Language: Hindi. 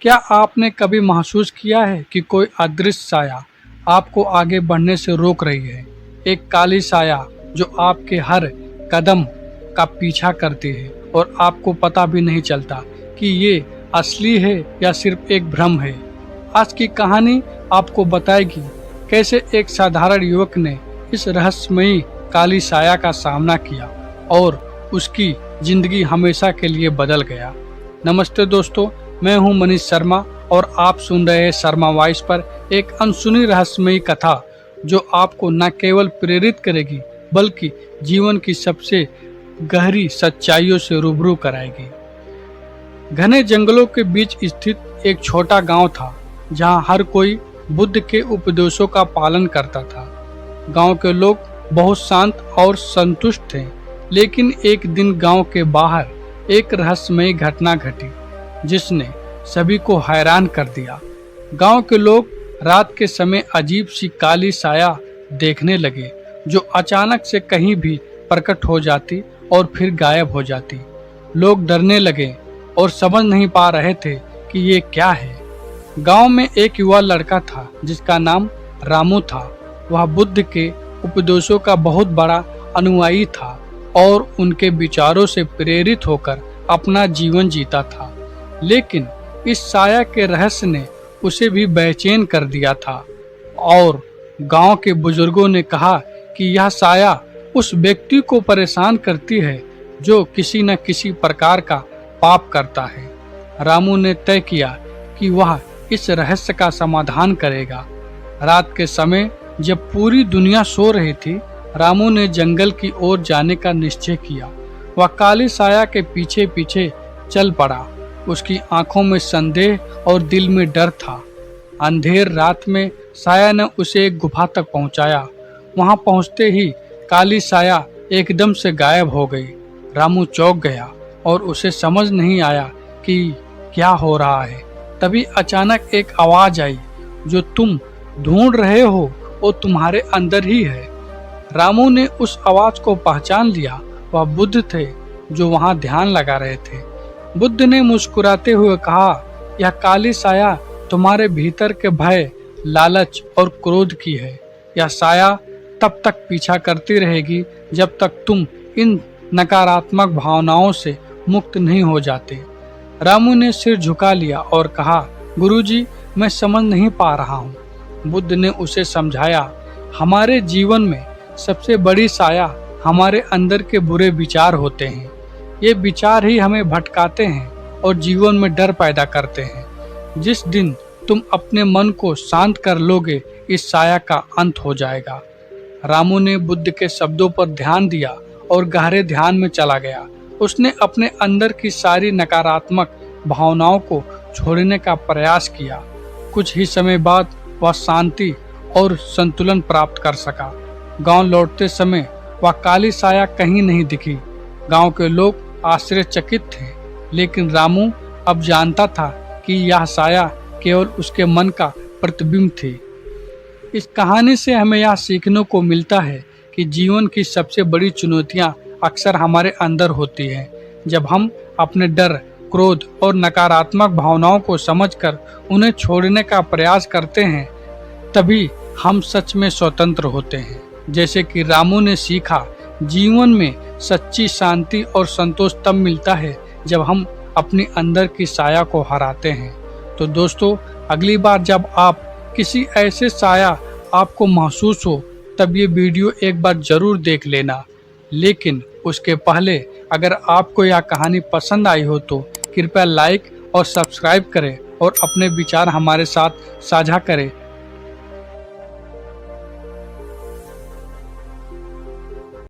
क्या आपने कभी महसूस किया है कि कोई अदृश्य साया आपको आगे बढ़ने से रोक रही है? एक काली साया जो आपके हर कदम का पीछा करती है और आपको पता भी नहीं चलता कि ये असली है या सिर्फ एक भ्रम है। आज की कहानी आपको बताएगी कैसे एक साधारण युवक ने इस रहस्यमयी काली साया का सामना किया और उसकी जिंदगी हमेशा के लिए बदल गया। नमस्ते दोस्तों, मैं हूं मनीष शर्मा और आप सुन रहे हैं शर्मा वॉइस पर एक अनसुनी रहस्यमयी कथा जो आपको न केवल प्रेरित करेगी बल्कि जीवन की सबसे गहरी सच्चाइयों से रूबरू कराएगी। घने जंगलों के बीच स्थित एक छोटा गांव था जहां हर कोई बुद्ध के उपदेशों का पालन करता था। गांव के लोग बहुत शांत और संतुष्ट थे, लेकिन एक दिन गांव के बाहर एक रहस्यमयी घटना घटी जिसने सभी को हैरान कर दिया। गांव के लोग रात के समय अजीब सी काली साया देखने लगे जो अचानक से कहीं भी प्रकट हो जाती और फिर गायब हो जाती। लोग डरने लगे और समझ नहीं पा रहे थे कि ये क्या है। गांव में एक युवा लड़का था जिसका नाम रामू था। वह बुद्ध के उपदेशों का बहुत बड़ा अनुयायी था और उनके विचारों से प्रेरित होकर अपना जीवन जीता था। लेकिन इस साया के रहस्य ने उसे भी बेचैन कर दिया था और गांव के बुजुर्गों ने कहा कि यह साया उस व्यक्ति को परेशान करती है जो किसी न किसी प्रकार का पाप करता है। रामू ने तय किया कि वह इस रहस्य का समाधान करेगा। रात के समय जब पूरी दुनिया सो रही थी, रामू ने जंगल की ओर जाने का निश्चय किया। वह काली साया के पीछे पीछे चल पड़ा। उसकी आंखों में संदेह और दिल में डर था। अंधेर रात में साया ने उसे एक गुफा तक पहुंचाया। वहां पहुंचते ही काली साया एकदम से गायब हो गई। रामू चौंक गया और उसे समझ नहीं आया कि क्या हो रहा है। तभी अचानक एक आवाज आई, जो तुम ढूंढ रहे हो वो तुम्हारे अंदर ही है। रामू ने उस आवाज को पहचान लिया। वह बुद्ध थे जो वहां ध्यान लगा रहे थे। बुद्ध ने मुस्कुराते हुए कहा, यह काली साया तुम्हारे भीतर के भय, लालच और क्रोध की है। यह साया तब तक पीछा करती रहेगी जब तक तुम इन नकारात्मक भावनाओं से मुक्त नहीं हो जाते। रामू ने सिर झुका लिया और कहा, गुरुजी, मैं समझ नहीं पा रहा हूँ। बुद्ध ने उसे समझाया, हमारे जीवन में सबसे बड़ी साया हमारे अंदर के बुरे विचार होते हैं। ये विचार ही हमें भटकाते हैं और जीवन में डर पैदा करते हैं। जिस दिन तुम अपने मन को शांत कर लोगे, इस साया का अंत हो जाएगा। रामू ने बुद्ध के शब्दों पर ध्यान दिया और गहरे ध्यान में चला गया। उसने अपने अंदर की सारी नकारात्मक भावनाओं को छोड़ने का प्रयास किया। कुछ ही समय बाद वह शांति और संतुलन प्राप्त कर सका। गांव लौटते समय वह काली साया कहीं नहीं दिखी। गांव के लोग आश्चर्यचकित थे, लेकिन रामू अब जानता था कि यह साया केवल उसके मन का प्रतिबिंब थी। इस कहानी से हमें यह सीखने को मिलता है कि जीवन की सबसे बड़ी चुनौतियां अक्सर हमारे अंदर होती हैं। जब हम अपने डर, क्रोध और नकारात्मक भावनाओं को समझकर उन्हें छोड़ने का प्रयास करते हैं, तभी हम सच में स्वतंत्र होते हैं। जैसे कि रामू ने सीखा, जीवन में सच्ची शांति और संतोष तब मिलता है जब हम अपने अंदर की साया को हराते हैं। तो दोस्तों, अगली बार जब आप किसी ऐसे साया आपको महसूस हो, तब ये वीडियो एक बार जरूर देख लेना। लेकिन उसके पहले अगर आपको यह कहानी पसंद आई हो तो कृपया लाइक और सब्सक्राइब करें और अपने विचार हमारे साथ साझा करें